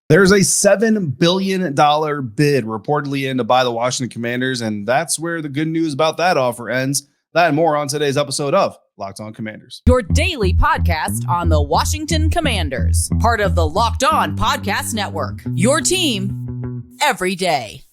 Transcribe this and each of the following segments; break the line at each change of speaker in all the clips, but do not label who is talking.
There's a $7 billion bid reportedly in to buy the Washington Commanders, and that's where the good news about that offer ends. That and more on today's episode of Locked On Commanders.
Your daily podcast on the Washington Commanders, part of the Locked On Podcast Network. Your team every day.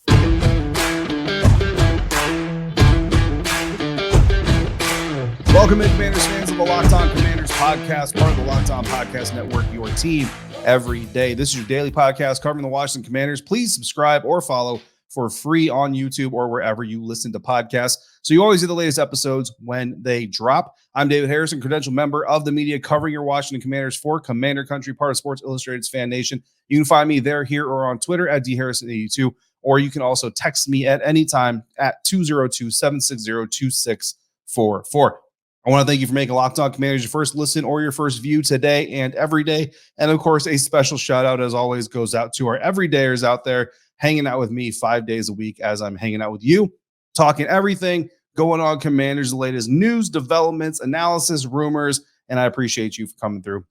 Welcome in, Commanders fans of the Locked On Commanders podcast, part of the Locked On Podcast Network, your team every day. This is your daily podcast covering the Washington Commanders. Please subscribe or follow for free on YouTube or wherever you listen to podcasts, so you always get the latest episodes when they drop. I'm David Harrison, credential member of the media covering your Washington Commanders for Commander Country, part of Sports Illustrated's FanNation. You can find me there, here, or on Twitter at dharrison82, or you can also text me at any time at 202-760-2644. I want to thank you for making Locked On Commanders your first listen or your first view today and every day. And of course, a special shout out, as always, goes out to our everydayers out there hanging out with me 5 days a week as I'm hanging out with you, talking everything going on Commanders, the latest news, developments, analysis, rumors, and I appreciate you for coming through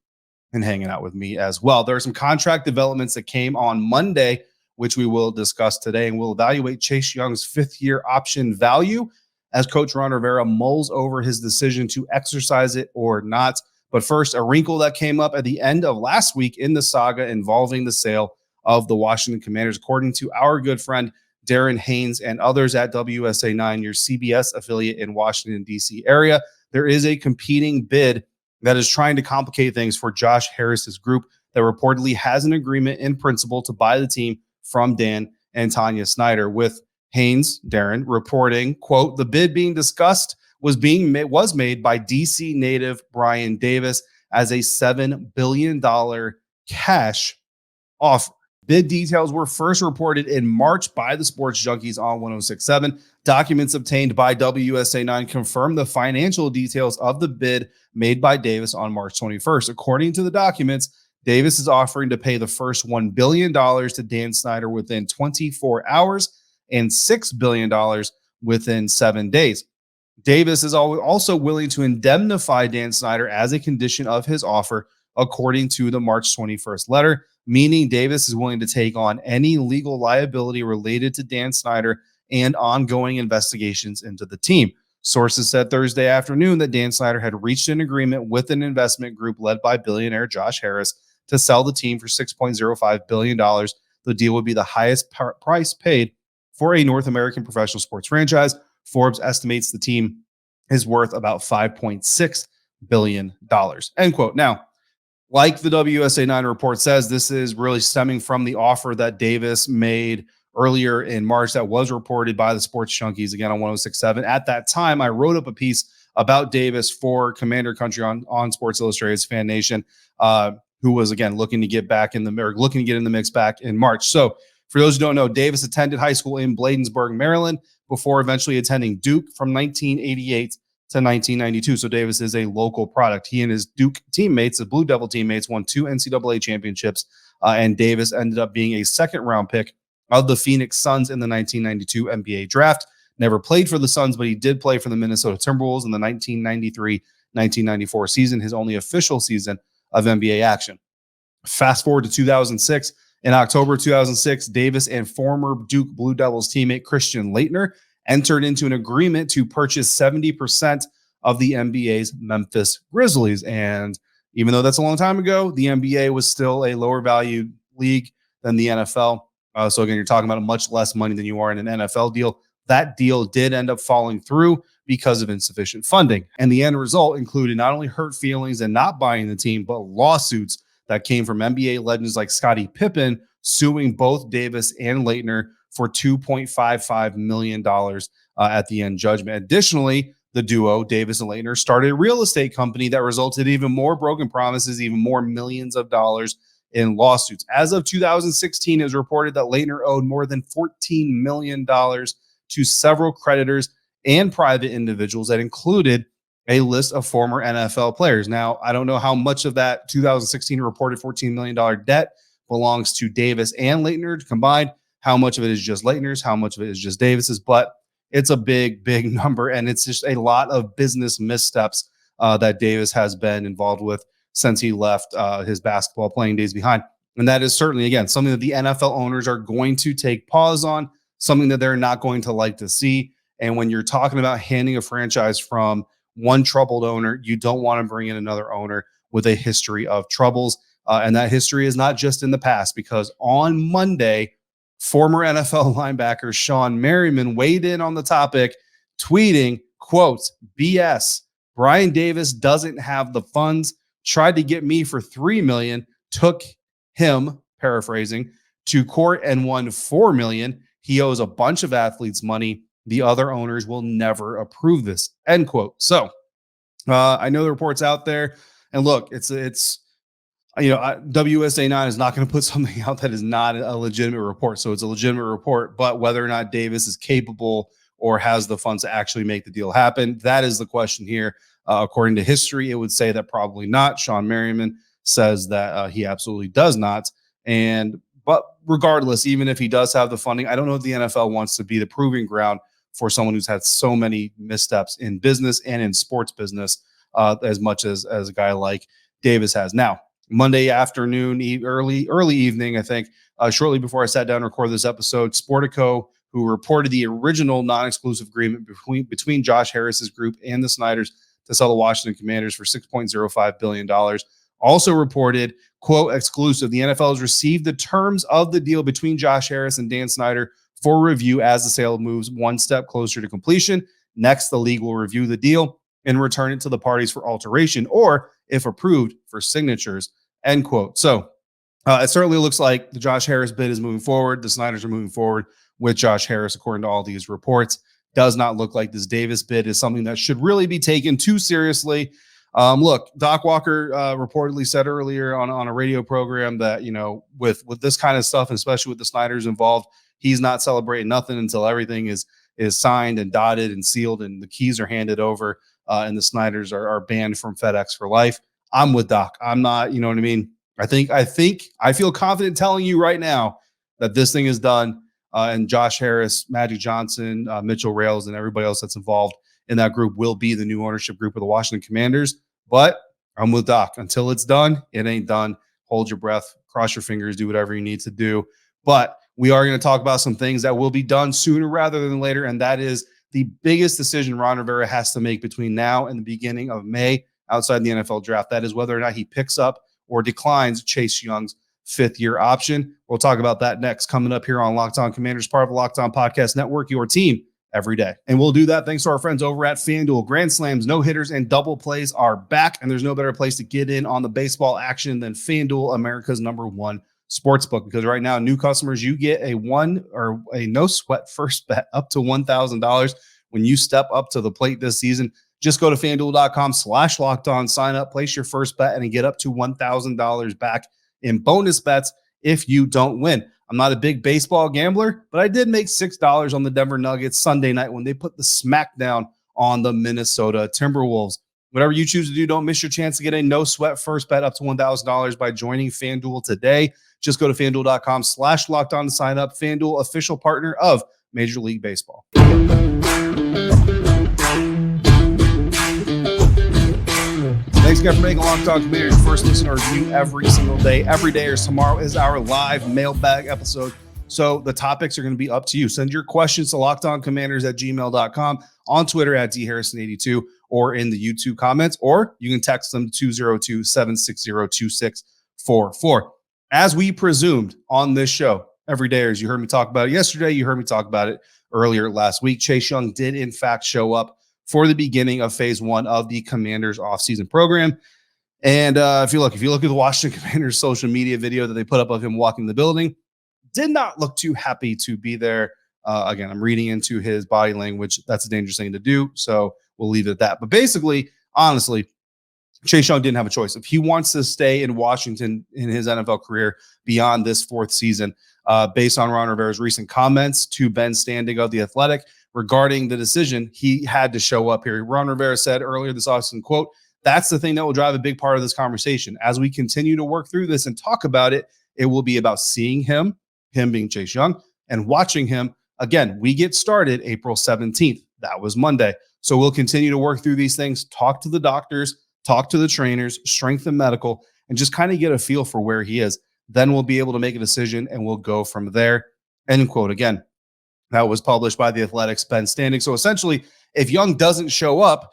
and hanging out with me as well. There are some contract developments that came on Monday, which we will discuss today, and we'll evaluate Chase Young's fifth-year option value as Coach Ron Rivera mulls over his decision to exercise it or not. But first, a wrinkle that came up at the end of last week in the saga involving the sale of the Washington Commanders. According to our good friend Darren Haynes and others at WSA9, your CBS affiliate in Washington, D.C. area, there is a competing bid that is trying to complicate things for Josh Harris's group that reportedly has an agreement in principle to buy the team from Dan and Tanya Snyder, with Haynes, Darren, reporting, quote, the bid being discussed was made by D.C. native Brian Davis as a $7 billion cash offer. Bid details were first reported in March by the Sports Junkies on 106.7. Documents obtained by WSA9 confirm the financial details of the bid made by Davis on March 21st. According to the documents, Davis is offering to pay the first $1 billion to Dan Snyder within 24 hours and $6 billion within 7 days. Davis is also willing to indemnify Dan Snyder as a condition of his offer, according to the March 21st letter, meaning Davis is willing to take on any legal liability related to Dan Snyder and ongoing investigations into the team. Sources said Thursday afternoon that Dan Snyder had reached an agreement with an investment group led by billionaire Josh Harris to sell the team for $6.05 billion. The deal would be the highest price paid for a North American professional sports franchise. Forbes estimates the team is worth about $5.6 billion, end quote. Now, like the WSA9 report says, this is really stemming from the offer that Davis made earlier in March that was reported by the Sports Junkies, again on 106.7. At that time, I wrote up a piece about Davis for Commander Country on Sports Illustrated's FanNation, who was, again, looking to get in the mix back in March. So for those who don't know, Davis attended high school in Bladensburg, Maryland, before eventually attending Duke from 1988 to 1992. So Davis is a local product. He and his Duke teammates, the Blue Devil teammates, won 2 NCAA championships, and Davis ended up being a second-round pick of the Phoenix Suns in the 1992 NBA draft. Never played for the Suns, but he did play for the Minnesota Timberwolves in the 1993-1994 season, his only official season of NBA action. Fast forward to 2006. In October 2006, Davis and former Duke Blue Devils teammate Christian Laettner entered into an agreement to purchase 70% of the NBA's Memphis Grizzlies. And even though that's a long time ago, the NBA was still a lower value league than the NFL. So again, you're talking about much less money than you are in an NFL deal. That deal did end up falling through because of insufficient funding. And the end result included not only hurt feelings and not buying the team, but lawsuits that came from NBA legends like Scottie Pippen suing both Davis and Laettner for $2.55 million at the end judgment. Additionally, the duo, Davis and Laettner, started a real estate company that resulted in even more broken promises, even more millions of dollars in lawsuits. As of 2016, it was reported that Laettner owed more than $14 million to several creditors and private individuals that included a list of former NFL players. Now, I don't know how much of that 2016 reported $14 million debt belongs to Davis and Laettner combined, how much of it is just Laettner's, how much of it is just Davis's, but it's a big, big number, and it's just a lot of business missteps that Davis has been involved with since he left his basketball playing days behind. And that is certainly, again, something that the NFL owners are going to take pause on, something that they're not going to like to see. And when you're talking about handing a franchise from one troubled owner, you don't want to bring in another owner with a history of troubles. And that history is not just in the past, because on Monday, former NFL linebacker Sean Merriman weighed in on the topic, tweeting, quote, BS, Brian Davis doesn't have the funds, tried to get me for $3 million, took him, paraphrasing, to court and won $4 million. He owes a bunch of athletes money. The other owners will never approve this, end quote. So I know the report's out there, and look, it's WSA 9 is not going to put something out that is not a legitimate report. So it's a legitimate report, but whether or not Davis is capable or has the funds to actually make the deal happen, that is the question here. According to history, it would say that probably not. Sean Merriman says that he absolutely does not. But regardless, even if he does have the funding, I don't know if the NFL wants to be the proving ground for someone who's had so many missteps in business and in sports business, as much as a guy like Davis has. Now, Monday afternoon, early evening, I think, shortly before I sat down to record this episode, Sportico, who reported the original non-exclusive agreement between Josh Harris's group and the Snyders to sell the Washington Commanders for $6.05 billion, also reported, quote, exclusive, the NFL has received the terms of the deal between Josh Harris and Dan Snyder for review as the sale moves one step closer to completion. Next, the league will review the deal and return it to the parties for alteration, or if approved, for signatures, end quote. So it certainly looks like the Josh Harris bid is moving forward. The Snyders are moving forward with Josh Harris, according to all these reports. Does not look like this Davis bid is something that should really be taken too seriously. Look, Doc Walker reportedly said earlier on a radio program that, with this kind of stuff, and especially with the Snyders involved, he's not celebrating nothing until everything is signed and dotted and sealed and the keys are handed over, and the Snyders are banned from FedEx for life. I'm with Doc. I'm not, you know what I mean? I feel confident telling you right now that this thing is done. And Josh Harris, Magic Johnson, Mitchell Rails, and everybody else that's involved in that group will be the new ownership group of the Washington Commanders. But I'm with Doc. Until it's done, it ain't done. Hold your breath, cross your fingers, do whatever you need to do. But we are going to talk about some things that will be done sooner rather than later, and that is the biggest decision Ron Rivera has to make between now and the beginning of May outside the NFL draft. That is whether or not he picks up or declines Chase Young's fifth-year option. We'll talk about that next, coming up here on Locked On Commanders, part of the Locked On Podcast Network, your team every day. And we'll do that thanks to our friends over at FanDuel. Grand slams, no-hitters, and double plays are back, and there's no better place to get in on the baseball action than FanDuel, America's #1 sportsbook, because right now, new customers, you get a no-sweat first bet up to $1,000 when you step up to the plate this season. Just go to FanDuel.com/lockedon, sign up, place your first bet, and get up to $1,000 back in bonus bets if you don't win. I'm not a big baseball gambler, but I did make $6 on the Denver Nuggets Sunday night when they put the smackdown on the Minnesota Timberwolves. Whatever you choose to do, don't miss your chance to get a no-sweat first bet up to $1,000 by joining FanDuel today. Just go to FanDuel.com/lockedon to sign up. FanDuel, official partner of Major League Baseball. Thanks again for making Locked On Commanders your first listen or review every single day. Every day or tomorrow is our live mailbag episode. So the topics are going to be up to you. Send your questions to lockedoncommanders@gmail.com, on Twitter @DHarrison82, or in the YouTube comments, or you can text them 202-760-2644. As we presumed on this show, every day, as you heard me talk about it yesterday, you heard me talk about it earlier last week, Chase Young did in fact show up for the beginning of phase one of the Commanders offseason program. And if you look at the Washington Commanders social media video that they put up of him walking the building, did not look too happy to be there. Again, I'm reading into his body language. That's a dangerous thing to do, so we'll leave it at that. But basically, honestly, Chase Young didn't have a choice. If he wants to stay in Washington in his NFL career beyond this fourth season, based on Ron Rivera's recent comments to Ben Standing of The Athletic regarding the decision, he had to show up here. Ron Rivera said earlier this offseason, quote, "That's the thing that will drive a big part of this conversation. As we continue to work through this and talk about it, it will be about seeing him being Chase Young, and watching him. Again, we get started April 17th. That was Monday. So we'll continue to work through these things, talk to the doctors, talk to the trainers, strength and medical, and just kind of get a feel for where he is. Then we'll be able to make a decision and we'll go from there. End quote. Again, that was published by The Athletic's Ben Standing. So essentially, if Young doesn't show up,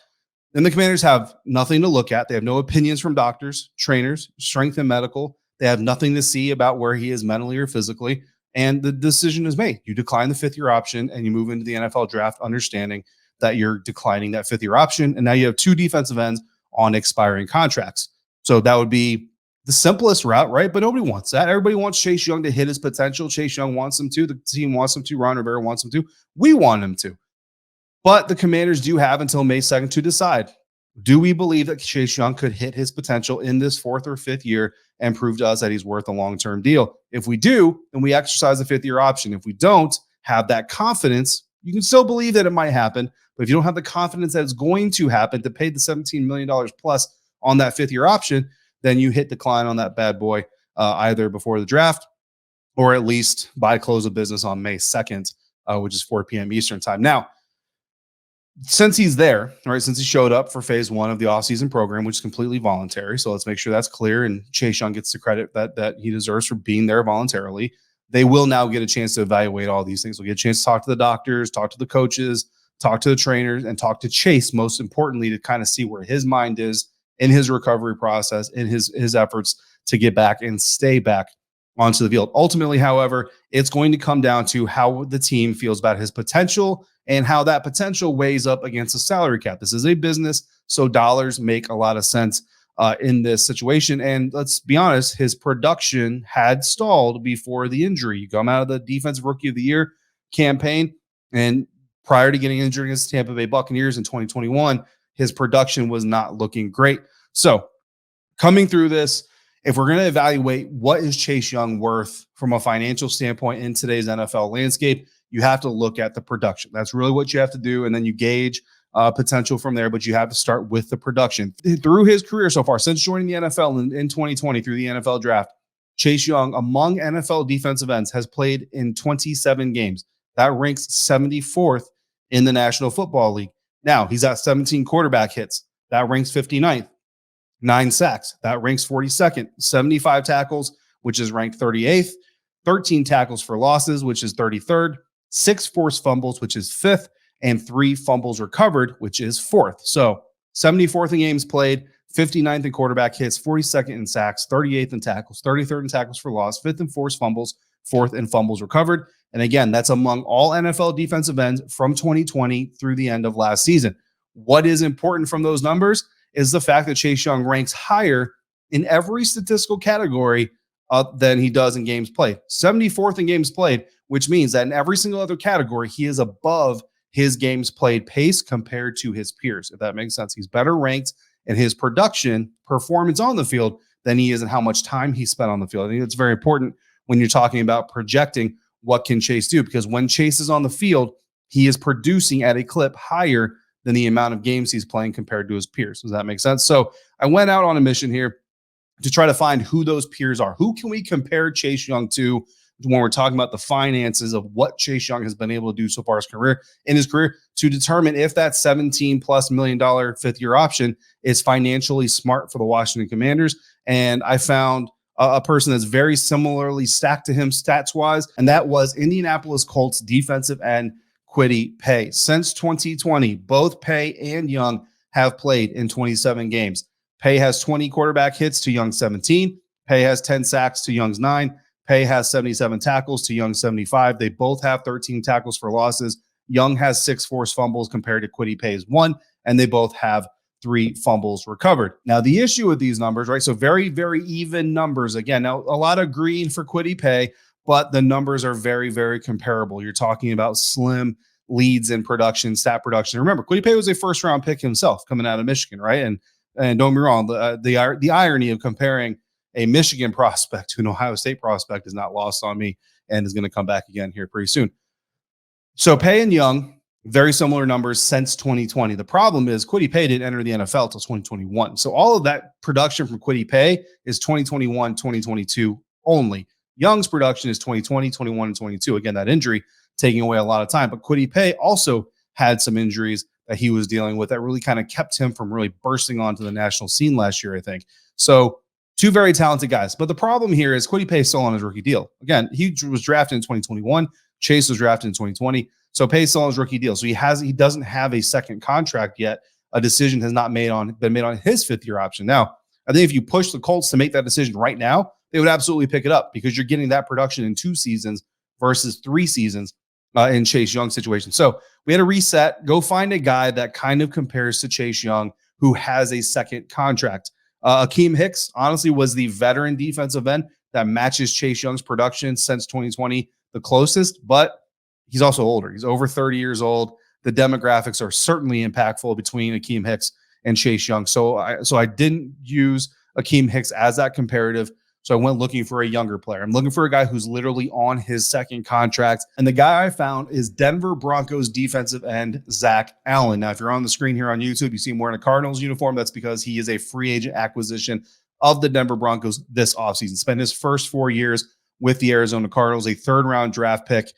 then the Commanders have nothing to look at. They have no opinions from doctors, trainers, strength and medical. They have nothing to see about where he is mentally or physically. And the decision is made. You decline the fifth-year option and you move into the NFL draft understanding that you're declining that fifth-year option. And now you have two defensive ends on expiring contracts. So that would be the simplest route, right? But nobody wants that. Everybody wants Chase Young to hit his potential. Chase Young wants him to. The team wants him to. Ron Rivera wants him to. We want him to. But the Commanders do have until May 2nd to decide. Do we believe that Chase Young could hit his potential in this fourth or fifth year and prove to us that he's worth a long-term deal? If we do, then we exercise the fifth-year option. If we don't have that confidence, you can still believe that it might happen. But if you don't have the confidence that it's going to happen to pay the $17 million plus on that fifth-year option, then you hit decline on that bad boy either before the draft or at least by close of business on May 2nd, which is 4 p.m. Eastern time. Now, since he's there, right, since he showed up for phase one of the offseason program, which is completely voluntary, so let's make sure that's clear, and Chase Young gets the credit that he deserves for being there voluntarily, they will now get a chance to evaluate all these things. We'll get a chance to talk to the doctors, talk to the coaches, talk to the trainers, and talk to Chase, most importantly, to kind of see where his mind is in his recovery process, in his efforts to get back and stay back onto the field. Ultimately, however, it's going to come down to how the team feels about his potential and how that potential weighs up against the salary cap. This is a business, so dollars make a lot of sense in this situation. And let's be honest, his production had stalled before the injury. You come out of the Defensive Rookie of the Year campaign, and prior to getting injured against the Tampa Bay Buccaneers in 2021, his production was not looking great. So coming through this, if we're going to evaluate what is Chase Young worth from a financial standpoint in today's NFL landscape, you have to look at the production. That's really what you have to do. And then you gauge potential from there, but you have to start with the production. Through his career so far, since joining the NFL in 2020 through the NFL draft, Chase Young, among NFL defensive ends, has played in 27 games. That ranks 74th in the National Football League. Now, he's at 17 quarterback hits. That ranks 59th. 9 sacks. That ranks 42nd. 75 tackles, which is ranked 38th. 13 tackles for losses, which is 33rd. 6 forced fumbles, which is 5th. And 3 fumbles recovered, which is 4th. So 74th in games played, 59th in quarterback hits, 42nd in sacks, 38th in tackles, 33rd in tackles for loss, 5th in forced fumbles, 4th in fumbles recovered. And again, that's among all NFL defensive ends from 2020 through the end of last season. What is important from those numbers is the fact that Chase Young ranks higher in every statistical category than he does in games played. 74th in games played, which means that in every single other category, he is above his games played pace compared to his peers, if that makes sense. He's better ranked in his production performance on the field than he is in how much time he spent on the field. I think it's very important when you're talking about projecting what can Chase do, because when Chase is on the field, he is producing at a clip higher than the amount of games he's playing compared to his peers. Does that make sense? So I went out on a mission here to try to find who those peers are. Who can we compare Chase Young to when we're talking about the finances of what Chase Young has been able to do so far in his career to determine if that $17+ million fifth-year option is financially smart for the Washington Commanders. And I found a person that's very similarly stacked to him stats-wise, and that was Indianapolis Colts defensive end Kwity Paye. Since 2020, both Paye and Young have played in 27 games. Paye has 20 quarterback hits to Young's 17. Paye has 10 sacks to Young's 9. Paye has 77 tackles to Young's 75. They both have 13 tackles for losses. Young has 6 forced fumbles compared to Kwity Paye's 1, and they both have 3 fumbles recovered. Now, the issue with these numbers, right? So very, very even numbers. Again, now a lot of green for Kwity Paye, but the numbers are very, very comparable. You're talking about slim leads in production, stat production. Remember, Kwity Paye was a first-round pick himself coming out of Michigan, right? And don't be wrong, the irony of comparing a Michigan prospect to an Ohio State prospect is not lost on me and is going to come back again here pretty soon. So Paye and Young, very similar numbers since 2020. The problem is Kwity Paye didn't enter the NFL until 2021. So all of that production from Kwity Paye is 2021, 2022 only. Young's production is 2020, 21, and 22. Again, that injury taking away a lot of time. But Kwity Paye also had some injuries that he was dealing with that really kind of kept him from really bursting onto the national scene last year, I think. So Two very talented guys. But the problem here is Kwity Paye is still on his rookie deal. Again, he was drafted in 2021. Chase was drafted in 2020. So Paye is still on his rookie deal. So he doesn't have a second contract yet. A decision has not been made on his fifth-year option. Now, I think if you push the Colts to make that decision right now, they would absolutely pick it up because you're getting that production in 2 seasons versus 3 seasons in Chase Young's situation. So we had a reset. Go find a guy that kind of compares to Chase Young who has a second contract. Akeem Hicks, honestly, was the veteran defensive end that matches Chase Young's production since 2020 the closest, but he's also older. He's over 30 years old. The demographics are certainly impactful between Akeem Hicks and Chase Young. So I didn't use Akeem Hicks as that comparative. So I went looking for a younger player. I'm looking for a guy who's literally on his second contract. And the guy I found is Denver Broncos defensive end, Zach Allen. Now, if you're on the screen here on YouTube, you see him wearing a Cardinals uniform. That's because he is a free agent acquisition of the Denver Broncos this offseason. Spent his first 4 years with the Arizona Cardinals, a third-round draft pick.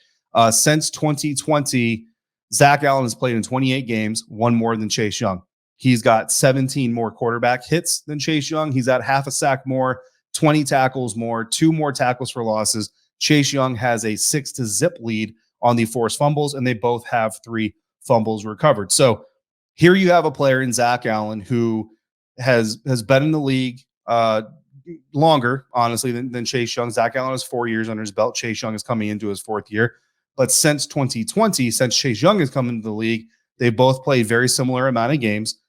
Since 2020, Zach Allen has played in 28 games, one more than Chase Young. He's got 17 more quarterback hits than Chase Young. He's at half a sack more, 20 tackles more, 2 more tackles for losses. Chase Young has a 6-0 lead on the forced fumbles, and they both have 3 fumbles recovered. So here you have a player in Zach Allen who has been in the league longer, honestly, than Chase Young. Zach Allen has 4 years under his belt. Chase Young is coming into his 4th year. But since 2020, since Chase Young has come into the league, they both played very similar amount of games.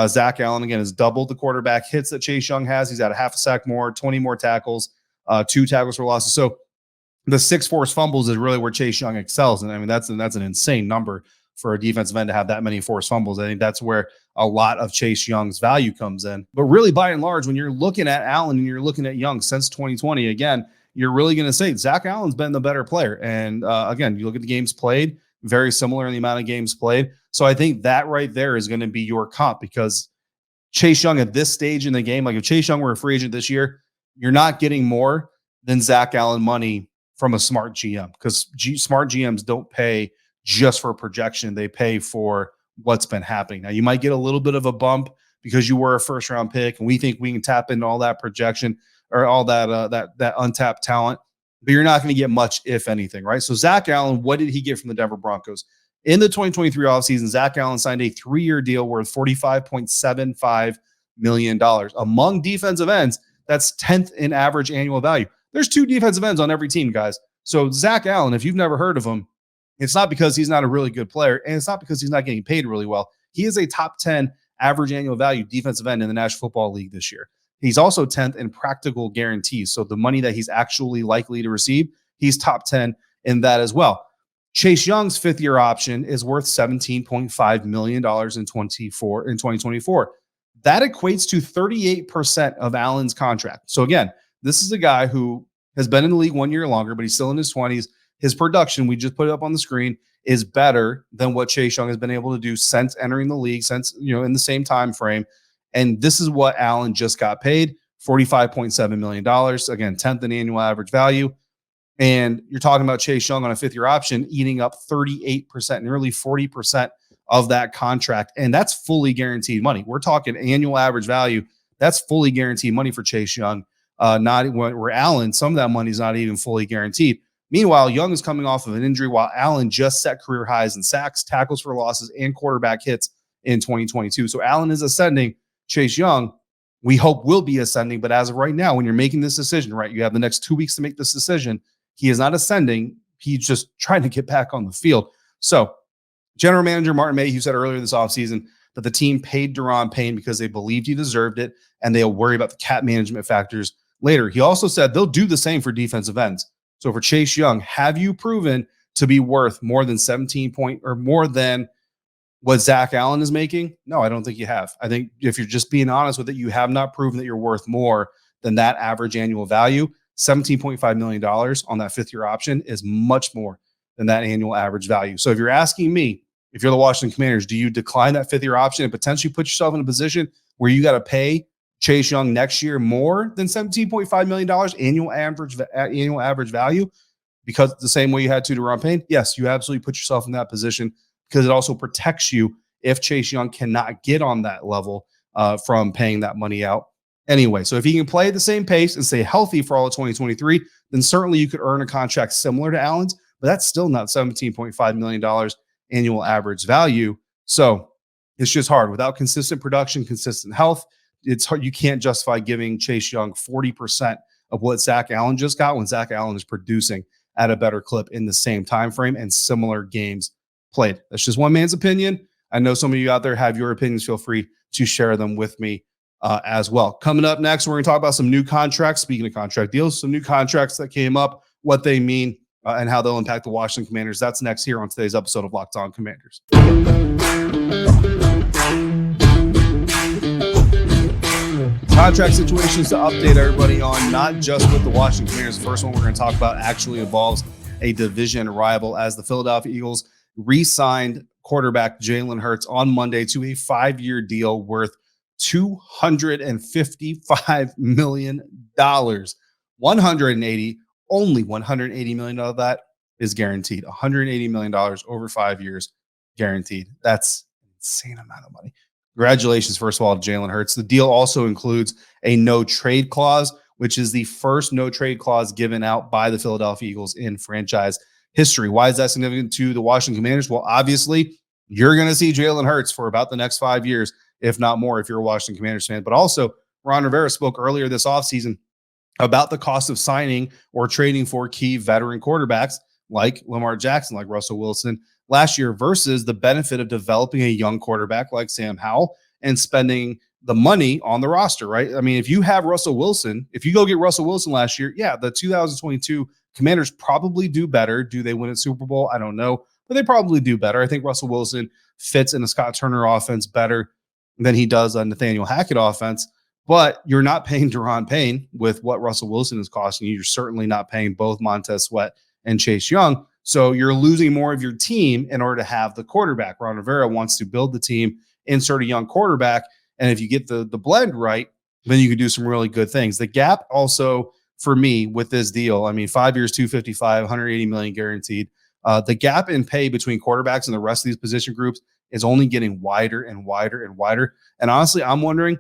Zach Allen, again, has doubled the quarterback hits that Chase Young has. He's at a half a sack more, 20 more tackles, 2 tackles for losses. So the 6 forced fumbles is really where Chase Young excels. And I mean, that's an insane number for a defensive end to have that many forced fumbles. I think that's where a lot of Chase Young's value comes in. But really, by and large, when you're looking at Allen and you're looking at Young since 2020, again, you're really going to say Zach Allen's been the better player. And again, you look at the games played, very similar in the amount of games played. So I think that right there is going to be your comp because Chase Young at this stage in the game, like if Chase Young were a free agent this year, you're not getting more than Zach Allen money from a smart GM because smart GMs don't pay just for projection. They pay for what's been happening. Now, you might get a little bit of a bump because you were a first-round pick, and we think we can tap into all that projection or all that untapped talent, but you're not going to get much, if anything, right? So Zach Allen, what did he get from the Denver Broncos? In the 2023 offseason, Zach Allen signed a 3-year deal worth $45.75 million. Among defensive ends, that's 10th in average annual value. There's 2 defensive ends on every team, guys. So Zach Allen, if you've never heard of him, it's not because he's not a really good player, and it's not because he's not getting paid really well. He is a top 10 average annual value defensive end in the National Football League this year. He's also 10th in practical guarantees. So the money that he's actually likely to receive, he's top 10 in that as well. Chase Young's 5th-year option is worth $17.5 million in 2024. That equates to 38% of Allen's contract. So again, this is a guy who has been in the league 1 year longer, but he's still in his 20s. His production, we just put it up on the screen, is better than what Chase Young has been able to do since entering the league, since, in the same time frame. And this is what Allen just got paid, $45.7 million. Again, 10th in annual average value. And you're talking about Chase Young on a 5th-year option eating up 38%, nearly 40% of that contract. And that's fully guaranteed money. We're talking annual average value. That's fully guaranteed money for Chase Young. Not where Allen, some of that money is not even fully guaranteed. Meanwhile, Young is coming off of an injury while Allen just set career highs in sacks, tackles for losses, and quarterback hits in 2022. So Allen is ascending. Chase Young, we hope, will be ascending. But as of right now, when you're making this decision, right, you have the next 2 weeks to make this decision. He is not ascending. He's just trying to get back on the field. So general manager Martin Mayhew said earlier this offseason that the team paid Daron Payne because they believed he deserved it, and they'll worry about the cap management factors later. He also said they'll do the same for defensive ends. So for Chase Young, have you proven to be worth more than 17 point or more than what Zach Allen is making? No, I don't think you have. I think if you're just being honest with it, you have not proven that you're worth more than that average annual value. $17.5 million on that 5th-year option is much more than that annual average value. So if you're asking me, if you're the Washington Commanders, do you decline that 5th-year option and potentially put yourself in a position where you got to pay Chase Young next year more than $17.5 million annual average value because the same way you had to Daron Payne? Yes, you absolutely put yourself in that position because it also protects you if Chase Young cannot get on that level from paying that money out. anyway. So if he can play at the same pace and stay healthy for all of 2023, then certainly you could earn a contract similar to Allen's, but that's still not $17.5 million annual average value. So it's just hard. Without consistent production, consistent health, it's hard. You can't justify giving Chase Young 40% of what Zach Allen just got when Zach Allen is producing at a better clip in the same time frame and similar games played. That's just one man's opinion. I know some of you out there have your opinions. Feel free to share them with me as well. Coming up next, we're going to talk about some new contracts. Speaking of contract deals, some new contracts that came up, what they mean, and how they'll impact the Washington Commanders. That's next here on today's episode of Locked On Commanders. Contract situations to update everybody on, not just with the Washington Commanders. The first one we're going to talk about actually involves a division rival, as the Philadelphia Eagles re-signed quarterback Jalen Hurts on Monday to a 5-year deal worth $255 million. 180, only $180 million of that is guaranteed. $180 million over 5 years guaranteed. That's an insane amount of money. Congratulations, first of all, to Jalen Hurts. The deal also includes a no-trade clause, which is the first no-trade clause given out by the Philadelphia Eagles in franchise history. Why is that significant to the Washington Commanders? Well, obviously, you're going to see Jalen Hurts for about the next 5 years, if not more, if you're a Washington Commanders fan. But also, Ron Rivera spoke earlier this offseason about the cost of signing or trading for key veteran quarterbacks like Lamar Jackson, like Russell Wilson last year, versus the benefit of developing a young quarterback like Sam Howell and spending the money on the roster, right? I mean, if you have Russell Wilson, if you go get Russell Wilson last year, yeah, the 2022 Commanders probably do better. Do they win a Super Bowl? I don't know, but they probably do better. I think Russell Wilson fits in the Scott Turner offense better than he does a Nathaniel Hackett offense, but you're not paying Daron Payne with what Russell Wilson is costing you. You're certainly not paying both Montez Sweat and Chase Young. So you're losing more of your team in order to have the quarterback. Ron Rivera wants to build the team, insert a young quarterback, and if you get the blend right, then you can do some really good things. The gap also for me with this deal, I mean, 5 years, 255, 180 million guaranteed. The gap in pay between quarterbacks and the rest of these position groups is only getting wider and wider and wider. And honestly, I'm wondering,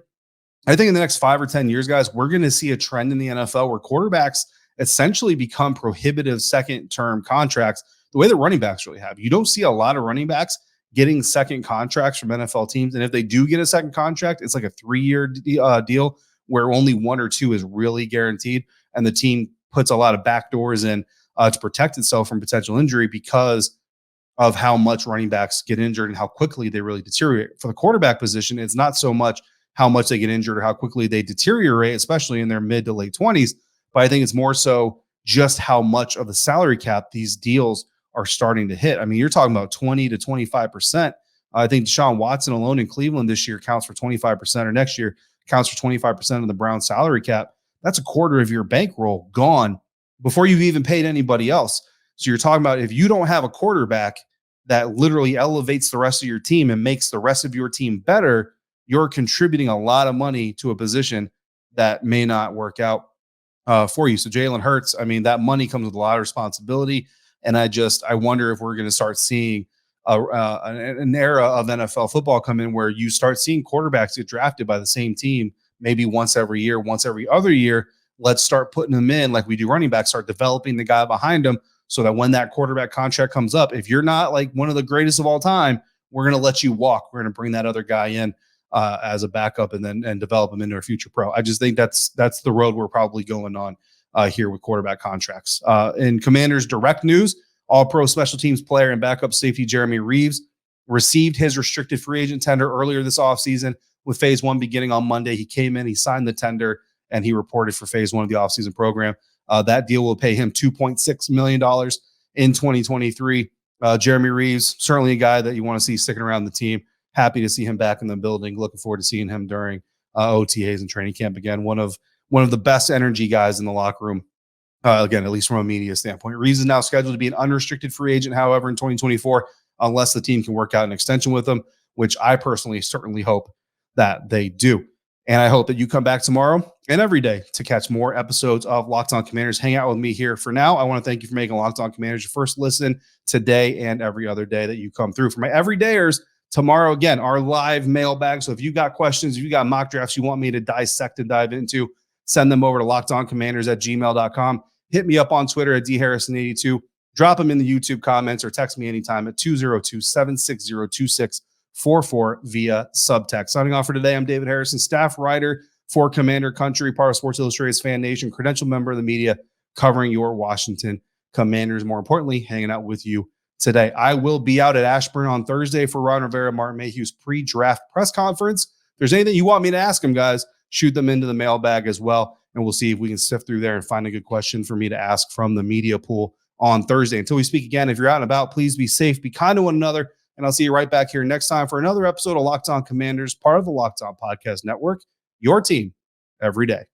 I think in the next 5 or 10 years, guys, we're going to see a trend in the NFL where quarterbacks essentially become prohibitive second-term contracts the way the running backs really have. You don't see a lot of running backs getting second contracts from NFL teams. And if they do get a second contract, it's like a 3-year deal where only 1 or 2 is really guaranteed. And the team puts a lot of backdoors in to protect itself from potential injury because of how much running backs get injured and how quickly they really deteriorate. For the quarterback position, it's not so much how much they get injured or how quickly they deteriorate, especially in their mid to late 20s. But I think it's more so just how much of the salary cap these deals are starting to hit. I mean, you're talking about 20 to 25%. I think Deshaun Watson alone in Cleveland this year counts for 25%, or next year counts for 25% of the Browns salary cap. That's a quarter of your bankroll gone before you've even paid anybody else. So you're talking about if you don't have a quarterback that literally elevates the rest of your team and makes the rest of your team better, you're contributing a lot of money to a position that may not work out for you. So Jalen Hurts, I mean, that money comes with a lot of responsibility. And I wonder if we're going to start seeing an era of NFL football come in where you start seeing quarterbacks get drafted by the same team maybe once every year, once every other year. Let's start putting them in like we do running backs, start developing the guy behind them so that when that quarterback contract comes up, if you're not like one of the greatest of all time, we're going to let you walk. We're going to bring that other guy in as a backup and develop him into a future pro. I just think that's the road we're probably going on here with quarterback contracts. In Commanders direct news, All-Pro special teams player and backup safety Jeremy Reaves received his restricted free agent tender earlier this offseason, with phase 1 beginning on Monday. He came in, he signed the tender, and he reported for phase 1 of the offseason program. That deal will pay him $2.6 million in 2023. Jeremy Reaves, certainly a guy that you want to see sticking around the team. Happy to see him back in the building. Looking forward to seeing him during OTAs and training camp again. One of the best energy guys in the locker room. Again, at least from a media standpoint. Reaves is now scheduled to be an unrestricted free agent, however, in 2024, unless the team can work out an extension with him, which I personally certainly hope that they do. And I hope that you come back tomorrow and every day to catch more episodes of Locked On Commanders. Hang out with me here. For now, I want to thank you for making Locked On Commanders your first listen today and every other day that you come through. For my everydayers, Tomorrow, again, our live mailbag. So if you got questions, if you got mock drafts you want me to dissect and dive into, send them over to lockedoncommanders@gmail.com. Hit me up on Twitter at dharrison82. Drop them in the YouTube comments or text me anytime at 202-760-2644 via Subtext. Signing off for today, I'm David Harrison, staff writer for Commander Country, part of Sports Illustrated's FanNation, credentialed member of the media covering your Washington Commanders. More importantly, hanging out with you today. I will be out at Ashburn on Thursday for Ron Rivera, Martin Mayhew's pre-draft press conference. If there's anything you want me to ask him, guys, shoot them into the mailbag as well, and we'll see if we can sift through there and find a good question for me to ask from the media pool on Thursday. Until we speak again, if you're out and about, please be safe, be kind to one another, and I'll see you right back here next time for another episode of Locked On Commanders, part of the Locked On Podcast Network, your team every day.